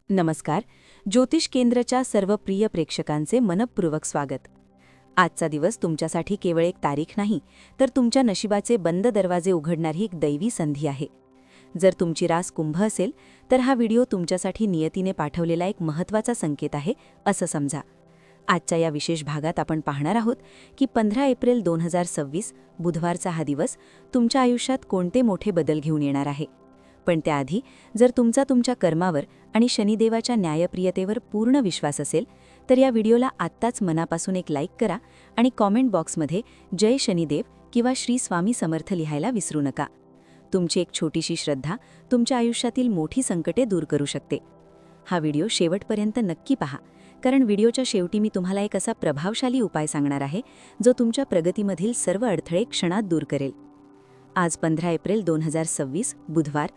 नमस्कार. ज्योतिष केंद्रच्या सर्व प्रिय प्रेक्षकांचे मनःपूर्वक स्वागत. आजचा दिवस तुमच्यासाठी केवळ एक तारीख नाही, तर तुमच्या नशिबाचे बंद दरवाजे उघडणारी एक दैवी संधी आहे. जर तुमची रास कुंभ असेल, तर हा व्हिडिओ तुमच्यासाठी नियतीने पाठवलेला एक महत्त्वाचा संकेत आहे, असं समजा. आजच्या या विशेष भागात आपण पाहणार आहोत की 15 एप्रिल 2026 बुधवारचा हा दिवस तुमच्या आयुष्यात कोणते मोठे बदल घेऊन येणार आहे. पण त्याआधी जर तुमच्या कर्मावर आणि शनिदेवाच्या न्यायप्रियतेवर पूर्ण विश्वास असेल, तर या व्हिडिओला आत्ताच मनापासून एक लाईक करा आणि कॉमेंट बॉक्समध्ये जय शनिदेव किंवा श्री स्वामी समर्थ लिहायला विसरू नका. तुमची एक छोटीशी श्रद्धा तुमच्या आयुष्यातील मोठी संकटे दूर करू शकते. हा व्हिडिओ शेवटपर्यंत नक्की पहा, कारण व्हिडिओच्या शेवटी मी तुम्हाला एक असा प्रभावशाली उपाय सांगणार आहे जो तुमच्या प्रगतीमधील सर्व अडथळे क्षणात दूर करेल. आज 15 एप्रिल 2026 बुधवार,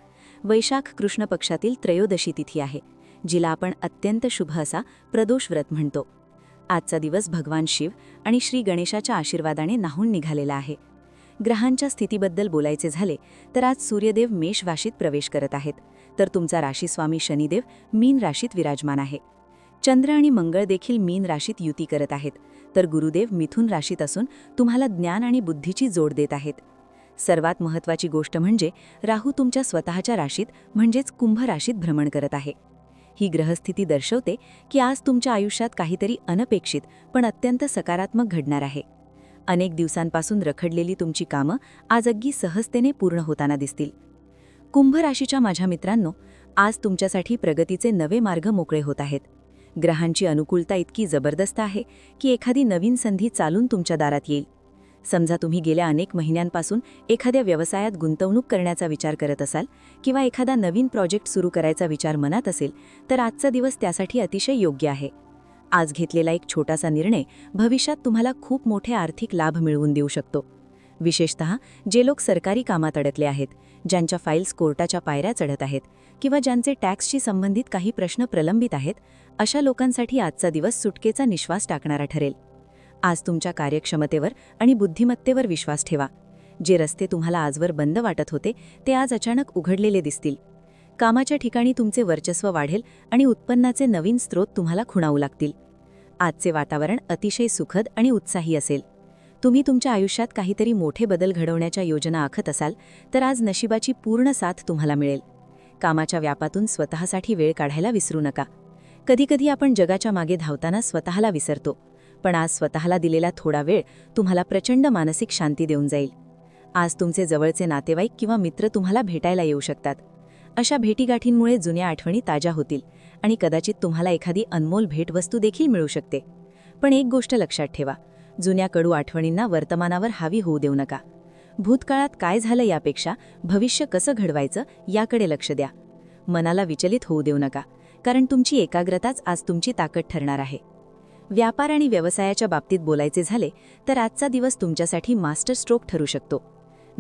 वैशाख कृष्ण पक्षातील त्रयोदशी तिथी आहे, जिला आपण अत्यंत शुभ असा प्रदोष व्रत म्हणतो. आजचा दिवस भगवान शिव आणि श्री गणेशाच्या आशीर्वादाने न्हाऊन निघालेला आहे. ग्रहांच्या स्थितीबद्दल बोलायचे झाले तर आज सूर्यदेव मेष राशीत प्रवेश करत आहेत, तर तुमचा राशीस्वामी शनिदेव मीन राशीत विराजमान आहे. चंद्र आणि मंगळ देखील मीन राशीत युती करत आहेत, तर गुरुदेव मिथुन राशीत असून तुम्हाला ज्ञान आणि बुद्धीची जोड देत आहेत. सर्वात महत्त्वाची गोष्ट म्हणजे राहू तुमच्या स्वतःच्या राशीत म्हणजेच कुंभ राशीत भ्रमण करत आहे. ही ग्रहस्थिती दर्शवते की आज तुमच्या आयुष्यात काहीतरी अनपेक्षित पण अत्यंत सकारात्मक घडणार आहे. अनेक दिवसांपासून रखडलेली तुमची कामं आज अगदी सहजतेने पूर्ण होताना दिसतील. कुंभ राशीच्या माझ्या मित्रांनो, आज तुमच्यासाठी प्रगतीचे नवे मार्ग मोकळे होत आहेत. ग्रहांची अनुकूलता इतकी जबरदस्त आहे की एखादी नवीन संधी चालून तुमच्या दारात येईल. समजा तुम्ही गेल्या अनेक महिन्यांपासून एखाद्या व्यवसायात गुंतवणूक करण्याचा विचार करत असाल किंवा एखादा नवीन प्रोजेक्ट सुरू करायचा विचार मनात असेल, तर आजचा दिवस त्यासाठी अतिशय योग्य आहे. आज घेतलेला एक छोटासा निर्णय भविष्यात तुम्हाला खूप मोठे आर्थिक लाभ मिळवून देऊ शकतो. विशेषतः जे लोक सरकारी कामात अडकले आहेत, ज्यांच्या फाईल्स कोर्टाच्या पायऱ्या चढत आहेत किंवा ज्यांचे टॅक्सशी संबंधित काही प्रश्न प्रलंबित आहेत, अशा लोकांसाठी आजचा दिवस सुटकेचा निश्वास टाकणारा ठरेल. आज तुमच्या कार्यक्षमतेवर आणि बुद्धिमत्तेवर विश्वास ठेवा. जे रस्ते तुम्हाला आजवर बंद वाटत होते ते आज अचानक उघडलेले दिसतील. कामाच्या ठिकाणी तुमचे वर्चस्व वाढेल आणि उत्पन्नाचे नवीन स्रोत तुम्हाला खुणावू लागतील. आजचे वातावरण अतिशय सुखद आणि उत्साही असेल. तुम्ही तुमच्या आयुष्यात काहीतरी मोठे बदल घडवण्याच्या योजना आखत असाल, तर आज नशिबाची पूर्ण साथ तुम्हाला मिळेल. कामाच्या व्यापातून स्वतःसाठी वेळ काढायला विसरू नका. कधीकधी आपण जगाच्या मागे धावताना स्वतःला विसरतो, पण आज स्वतःला दिलेला थोडा वेळ तुम्हाला प्रचंड मानसिक शांती देऊन जाईल. आज तुमचे जवळचे नातेवाईक किंवा मित्र तुम्हाला भेटायला येऊ शकतात. अशा भेटीगाठींमुळे जुन्या आठवणी ताज्या होतील आणि कदाचित तुम्हाला एखादी अनमोल भेटवस्तू देखील मिळू शकते. पण एक गोष्ट लक्षात ठेवा, जुन्या कडू आठवणींना वर्तमानावर हावी होऊ देऊ नका. भूतकाळात काय झालं यापेक्षा भविष्य कसं घडवायचं याकडे लक्ष द्या. मनाला विचलित होऊ देऊ नका, कारण तुमची एकाग्रताच आज तुमची ताकद ठरणार आहे. व्यापार आणि व्यवसायाच्या बाबतीत बोलायचे झाले तर आजचा दिवस तुमच्यासाठी मास्टर स्ट्रोक ठरू शकतो.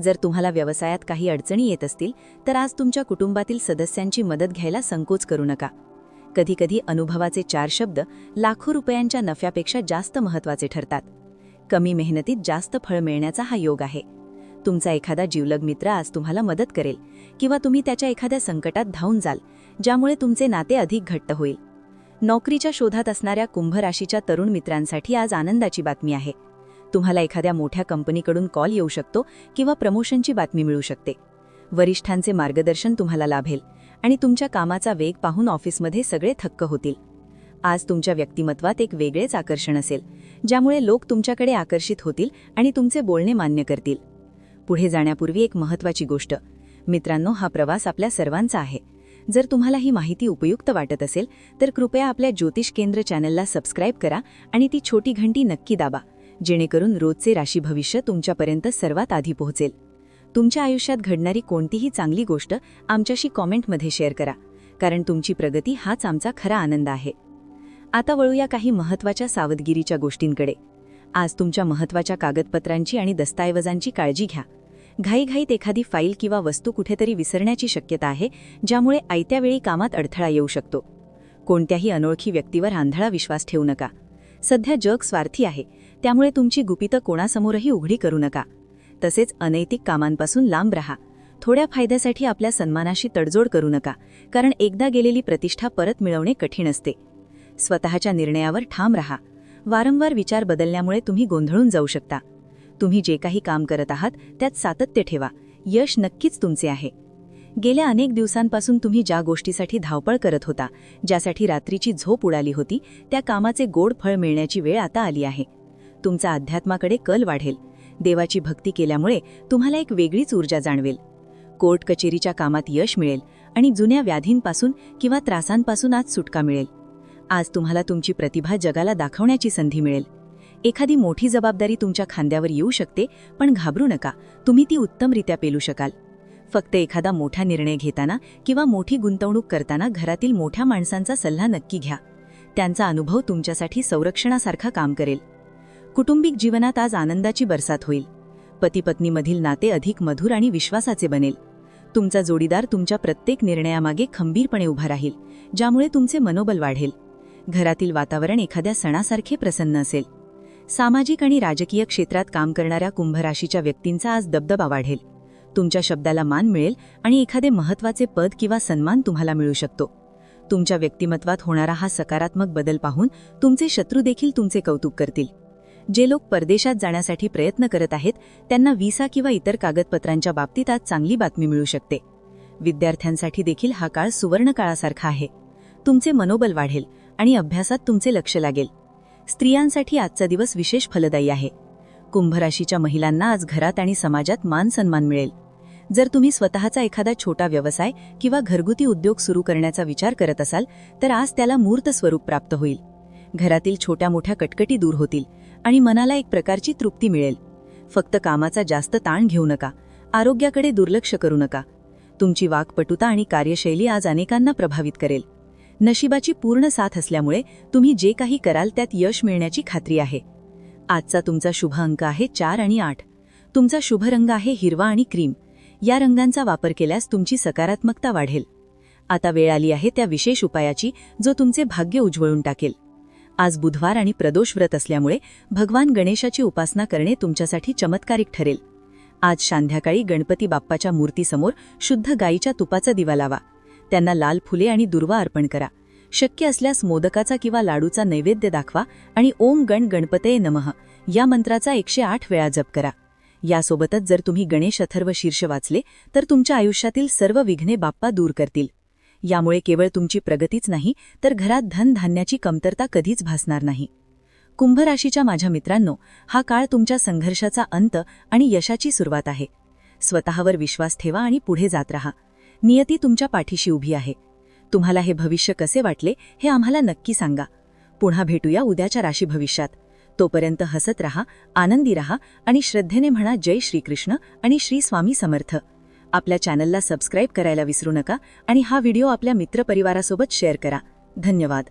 जर तुम्हाला व्यवसायात काही अडचणी येत असतील, तर आज तुमच्या कुटुंबातील सदस्यांची मदत घ्यायला संकोच करू नका. कधीकधी अनुभवाचे 4 शब्द लाखो रुपयांच्या नफ्यापेक्षा जास्त महत्त्वाचे ठरतात. कमी मेहनतीत जास्त फळ मिळण्याचा हा योग आहे. तुमचा एखादा जिवलग मित्र आज तुम्हाला मदत करेल किंवा तुम्ही त्याच्या एखाद्या संकटात धावून जाल, ज्यामुळे तुमचे नाते अधिक घट्ट होईल. नोकरीच्या शोधात असणाऱ्या कुंभ राशीच्या तरुण मित्रांसाठी आज आनंदाची बातमी आहे. तुम्हाला एखाद्या मोठ्या कंपनीकडून कॉल येऊ शकतो किंवा प्रमोशनची बातमी मिळू शकते. वरिष्ठांचे मार्गदर्शन तुम्हाला लाभेल आणि तुमच्या कामाचा वेग पाहून ऑफिसमध्ये सगळे थक्क होतील. आज तुमच्या व्यक्तिमत्वात एक वेगळेच आकर्षण असेल, ज्यामुळे लोक तुमच्याकडे आकर्षित होतील आणि तुमचे बोलणे मान्य करतील. पुढे जाण्यापूर्वी एक महत्त्वाची गोष्ट मित्रांनो, हा प्रवास आपल्या सर्वांचा आहे. जर तुम्हाला ही माहिती उपयुक्त वाटत असेल तर कृपया आपल्या ज्योतिष केंद्र चॅनलला सबस्क्राईब करा आणि ती छोटी घंटी नक्की दाबा, जेणेकरून रोजचे राशी भविष्य तुमच्यापर्यंत सर्वात आधी पोहोचेल. तुमच्या आयुष्यात घडणारी कोणतीही चांगली गोष्ट आमच्याशी कॉमेंटमध्ये शेअर करा, कारण तुमची प्रगती हाच आमचा खरा आनंद आहे. आता वळूया काही महत्त्वाच्या सावधगिरीच्या गोष्टींकडे. आज तुमच्या महत्त्वाच्या कागदपत्रांची आणि दस्तऐवजांची काळजी घ्या. घाईघाईत एखादी फाईल किंवा वस्तू कुठेतरी विसरण्याची शक्यता आहे, ज्यामुळे आयत्या वेळी कामात अडथळा येऊ शकतो. कोणत्याही अनोळखी व्यक्तीवर आंधळा विश्वास ठेवू नका. सध्या जग स्वार्थी आहे, त्यामुळे तुमची गुपितं कोणासमोरही उघडी करू नका. तसेच अनैतिक कामांपासून लांब राहा. थोड्या फायद्यासाठी आपल्या सन्मानाशी तडजोड करू नका, कारण एकदा गेलेली प्रतिष्ठा परत मिळवणे कठीण असते. स्वतःच्या निर्णयावर ठाम राहा. वारंवार विचार बदलण्यामुळे तुम्ही गोंधळून जाऊ शकता. तुम्ही जे काही काम करत आहात त्यात सातत्य ठेवा. यश नक्कीच तुमचे आहे. गेल्या अनेक दिवसांपासून तुम्ही ज्या गोष्टीसाठी धावपळ करत होता, ज्यासाठी रात्रीची झोप उडाली होती, त्या कामाचे गोड फळ मिळण्याची वेळ आता आली आहे. तुमचा अध्यात्माकडे कल वाढेल. देवाची भक्ती केल्यामुळे तुम्हाला एक वेगळीच ऊर्जा जाणवेल. कोर्ट कचेरीच्या कामात यश मिळेल आणि जुन्या व्याधींपासून किंवा त्रासांपासून आज सुटका मिळेल. आज तुम्हाला तुमची प्रतिभा जगाला दाखवण्याची संधी मिळेल. एखादी मोठी जबाबदारी तुमच्या खांद्यावर येऊ शकते, पण घाबरू नका, तुम्ही ती उत्तमरित्या पेलू शकाल. फक्त एखादा मोठा निर्णय घेताना किंवा मोठी गुंतवणूक करताना घरातील मोठ्या माणसांचा सल्ला नक्की घ्या. त्यांचा अनुभव तुमच्यासाठी संरक्षणासारखा काम करेल. कौटुंबिक जीवनात आज आनंदाची बरसात होईल. पती-पत्नीमधील नाते अधिक मधुर आणि विश्वासाचे बनेल. तुमचा जोडीदार तुमच्या प्रत्येक निर्णयामागे खंबीरपणे उभा राहील, ज्यामुळे तुमचे मनोबल वाढेल. घरातील वातावरण एखाद्या सणासारखे प्रसन्न असेल. सामाजिक आणि राजकीय क्षेत्रात काम करणाऱ्या कुंभ राशीच्या व्यक्तींचा आज दबदबा वाढेल. तुमच्या शब्दाला मान मिळेल आणि एखादे महत्त्वाचे पद किंवा सन्मान तुम्हाला मिळू शकतो. तुमच्या व्यक्तिमत्वात होणारा हा सकारात्मक बदल पाहून तुमचे शत्रू देखील तुमचे कौतुक करतील. जे लोक परदेशात जाण्यासाठी प्रयत्न करत आहेत त्यांना व्हिसा किंवा इतर कागदपत्रांच्या बाबतीत आज चांगली बातमी मिळू शकते. विद्यार्थ्यांसाठी देखील हा काळ सुवर्ण काळासारखा आहे. तुमचे मनोबल वाढेल आणि अभ्यासात तुमचे लक्ष लागेल. स्त्रियांसाठी आजचा दिवस विशेष फलदायी आहे. कुंभ राशीच्या महिलांना आज घरात आणि समाजात मान सन्मान मिळेल. जर तुम्ही स्वतःचा एखादा छोटा व्यवसाय किंवा घरगुती उद्योग सुरू करण्याचा विचार करत असाल तर आज त्याला मूर्त स्वरूप प्राप्त होईल. घरातील छोट्या मोठ्या कटकटी दूर होतील आणि मनाला एक प्रकारची तृप्ती मिळेल. फक्त कामाचा जास्त ताण घेऊ नका. आरोग्याकडे दुर्लक्ष करू नका. तुमची वाक्पटुता आणि कार्यशैली आज अनेकांना प्रभावित करेल. नशिबाची पूर्ण साथ असल्यामुळे तुम्ही जे काही कराल त्यात यश मिळण्याची खात्री आहे. आजचा तुमचा शुभ अंक आहे 4 आणि 8. तुमचा शुभ रंग आहे हिरवा आणि क्रीम. या रंगांचा वापर केल्यास तुमची सकारात्मकता वाढेल. आता वेळ आली आहे त्या विशेष उपायाची जो तुमचे भाग्य उज्वळून टाकेल. आज बुधवार आणि प्रदोष व्रत असल्यामुळे भगवान गणेशाची उपासना करणे तुमच्यासाठी चमत्कारिक ठरेल. आज संध्याकाळी गणपती बाप्पाच्या मूर्तीसमोर शुद्ध गाईच्या तुपाचा दिवा लावा. त्यांना लाल फुले आणि दुर्वा अर्पण करा. शक्य असल्यास मोदकाचा किंवा लाडूचा नैवेद्य दाखवा आणि ओम गण गणपतये नमः या मंत्राचा 108 वेळा जप करा. यासोबतच जर तुम्ही गणेश अथर्व शीर्ष वाचले तर तुमच्या आयुष्यातील सर्व विघ्ने बाप्पा दूर करतील. यामुळे केवळ तुमची प्रगतीच नाही तर घरात धनधान्याची कमतरता कधीच भासणार नाही. कुंभ राशीच्या माझ्या मित्रांनो, हा काळ तुमच्या संघर्षाचा अंत आणि यशाची सुरुवात आहे. स्वतःवर विश्वास ठेवा आणि पुढे जात राहा. नियती तुमच्या पाठीशी उभी आहे. तुम्हाला हे भविष्य कसे वाटले हे आम्हाला नक्की सांगा. पुन्हा भेटूया उद्याच्या राशी भविष्यात. तोपर्यंत हसत रहा, आनंदी रहा आणि श्रद्धेने म्हणा जय श्रीकृष्ण आणि श्री स्वामी समर्थ. आपल्या चॅनलला सबस्क्राईब करायला विसरू नका आणि हा व्हिडिओ आपल्या मित्रपरिवारासोबत शेअर करा. धन्यवाद.